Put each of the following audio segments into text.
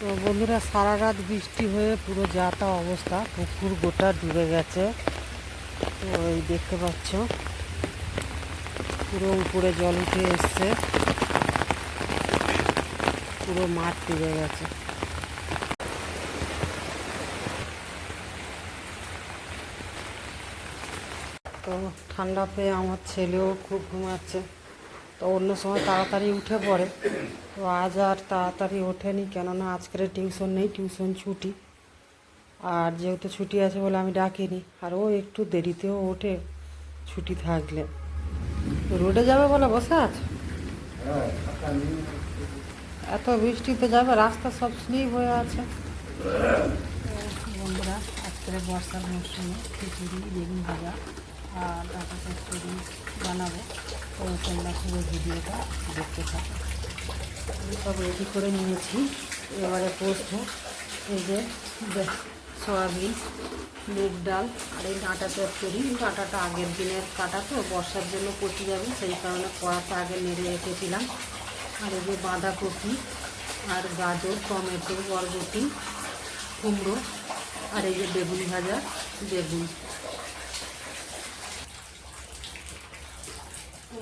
তো বন্ধুরা, সারা রাত বৃষ্টি হয়ে পুরো যা তা অবস্থা, পুকুর গোটা ডুবে গেছে। তো এই দেখতে পাচ্ছ পুরো উপরে জল উঠে এসছে, পুরো মাঠ ডুবে গেছে। তো ঠান্ডা পেয়ে আমার ছেলেও খুব ঘুমাচ্ছে। তো অন্য সময় তাড়াতাড়ি উঠে পড়ে, তো আজ আর তাড়াতাড়ি ওঠেনি, কেননা আজকের টিউশন নেই, টিউশন ছুটি। আর যেহেতু ছুটি আছে বলে আমি ডাকিনি, আর ও একটু দেরিতেও ওঠে ছুটি থাকলে। রোডে যাবে বলে বসে আছে, এত বৃষ্টিতে যাবে, রাস্তা সব স্লিপ হয়ে আছে। বন্ধুরা, আজকের বর্ষার মরশুমে খিচুড়ি, বেগুন ভাজা আর ডাটা চচ্চড়ি বানাবো। তো তোমরা পুরো ভিডিওটা দেখতে থাকো। আমি সব রেডি করে নিয়েছি, এবারে পোস্ত। এই যে সয়াবিন, মুগ ডাল আর এই ডাঁটা চচ্চড়ি। ডাঁটাটা আগের দিনের কাটা, তো বর্ষার জন্য পচে যাবে, সেই কারণে কড়াতে আগে নেড়ে রেখেছিলাম। আর এই যে বাঁধাকপি আর গাজর, টমেটো, বরবটি, কুমড়ো আর এই যে বেগুন ভাজা, বেগুন। তো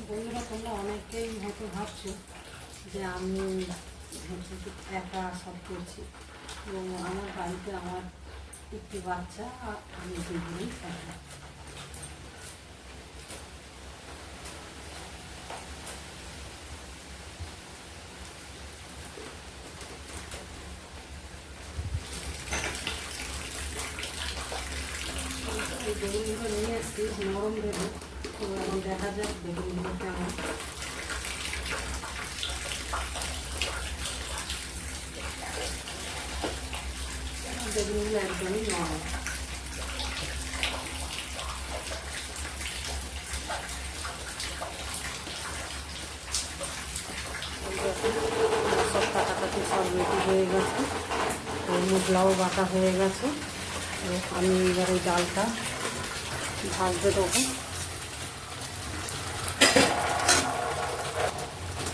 বন্ধুরা, তোমরা অনেকেই হয়তো ভাবছো যে আমি একা সব করছি, এবং আমার বাড়িতে আমার একটি বাচ্চা আর আমি দুজনেই থাকি। এই বেগুনগুলো নিয়ে এসছি নরম দেবো, তো এখন দেখা যাক বেগুনগুলো কেমন। বেগুনগুলো একদমই নরম। সব কাটাকাটি সব রেডি হয়ে গেছে, মুগলাও বাটা হয়ে গেছে। আমি এবার এই ডালটা ভাজতে দেবো।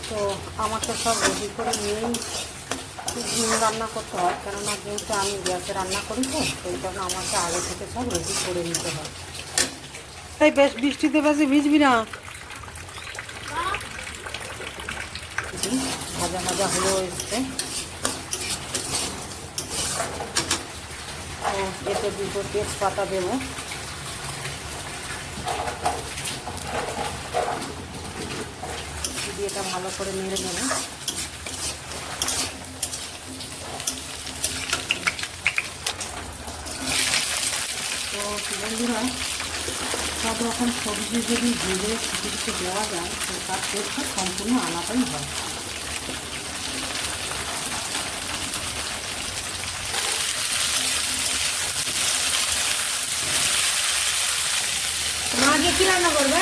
তো আমাকে সব রেডি করে নিয়েই রান্না করতে হয়, কেননা যেহেতু আমি গ্যাসে রান্না করি, তো সেই কারণে আমাকে আগে থেকে সব রেডি করে নিতে হয়। তাই বেশ বৃষ্টিতে বেশি ভিজবি না। ভাজা ভাজা হয়েও এসছে। তো এতে দুটো তেজপাতা দেবো। দিয়ে এটা ভালো করে নেড়ে নেব। তো বন্ধুরা, সব রকম সবজি যদি ভেজে খিচুড়িতে দেওয়া যায়, তো তার টেস্টটা সম্পূর্ণ আলাদাই হয়। মা আগে কী রান্না করবে?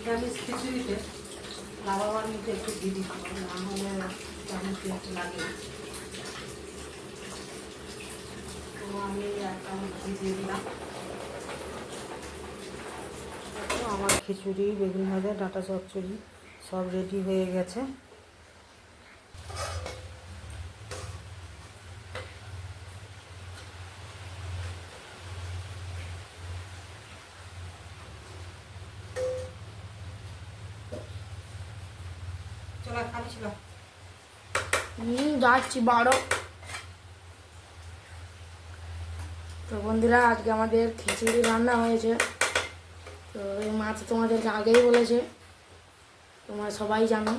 নিরামিষ খিচুড়িতে লাবাবার মধ্যে একটু ঘি দিতে হবে, না হলে কেমন টেস্ট লাগে। তো আমি 1 চামচ ঘি দিয়ে দিলাম। তো আমার খিচুড়ি, বেগুন ভাজা, ডাঁটা চচ্চড়ি সব রেডি হয়ে গেছে। চলো খাবি ছিল। যাচ্ছি 12। তো বন্ধুরা, আজকে আমাদের খিচুড়ি রান্না হয়েছে। তো এই মা তো তোমাদেরকে আগেই বলেছে, তোমরা সবাই জানো।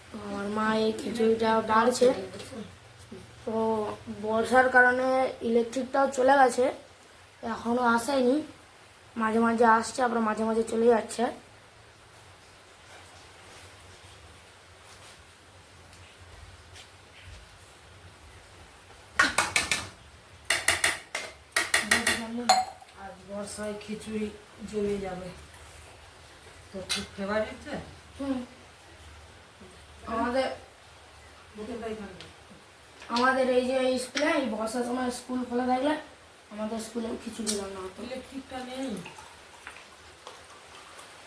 তো আমার মা এই খিচুড়িটা বাড়ছে। তো বর্ষার কারণে ইলেকট্রিকটাও চলে গেছে, এখনও আসেনি। মাঝে মাঝে আসছে, আবার মাঝে মাঝে চলে যাচ্ছে। আর বর্ষায় খিচুড়ি জমে যাবে। তো খুব ফেভারিট। আমাদের আমাদের এই যে স্কুলে এই বর্ষার সময় স্কুল খোলা থাকলে আমাদের স্কুলে খিচুড়ি রান্না হতো। ইলেকট্রিকটা নেই,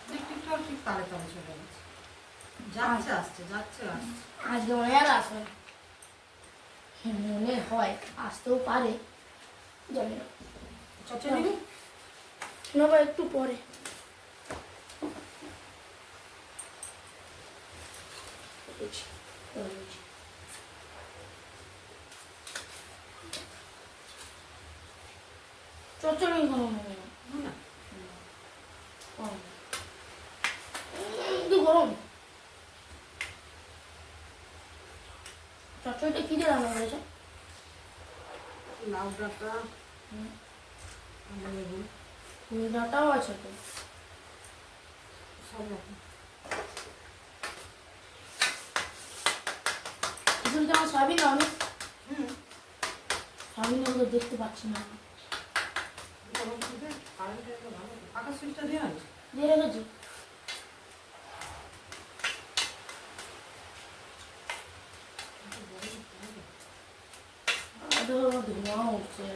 ইলেকট্রিকটাও ঠিক তালে তালে চলে গেছে, যাচ্ছে আসছে যাচ্ছে আসছে। আজকে মনে আর আসবে, মনে হয় আসতেও পারে, জানি না। চচ্চড়ি নিবি? নেবো একটু পরে। চচ্চড়ি কোনো মনে না একটু গরম। চচ্চড়িটা কি দিয়ে রান্না করেছে? লাউ ডাঁটা, বেগুন, ডাটাও আছে তো, সব রকম। খিচুড়িতে আমার সয়াবিন দাও না? সয়াবিন তো দেখতে পাচ্ছি না। আকাশ সুইচটা দিয়ে আনিস। দিয়ে রেখেছি। ধোঁয়া উঠছে।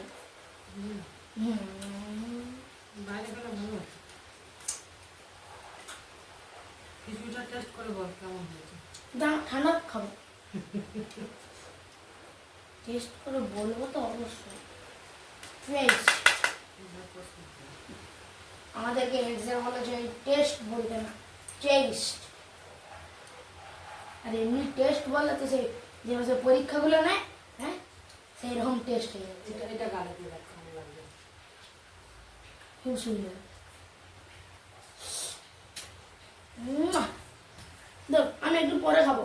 বাইরে গেলে ভালো হচ্ছে। খিচুড়িটা টেস্ট করে বল কেমন হয়েছে। ঠান্ডা খাবো, টেস্ট করে বলবো তো অবশ্যই। টেস্ট আমাদেরকে এক্সাম বলেছে টেস্ট বলতে না, টেস্ট। আর এমনি টেস্ট বললে তো সেই যে পরীক্ষাগুলো নেয়, হ্যাঁ সেই রকম টেস্ট হয়ে যাচ্ছে। এটা গালে দিয়ে দেখ কেমন লাগবে। খুব সুন্দর। আমি একটু পরে খাবো।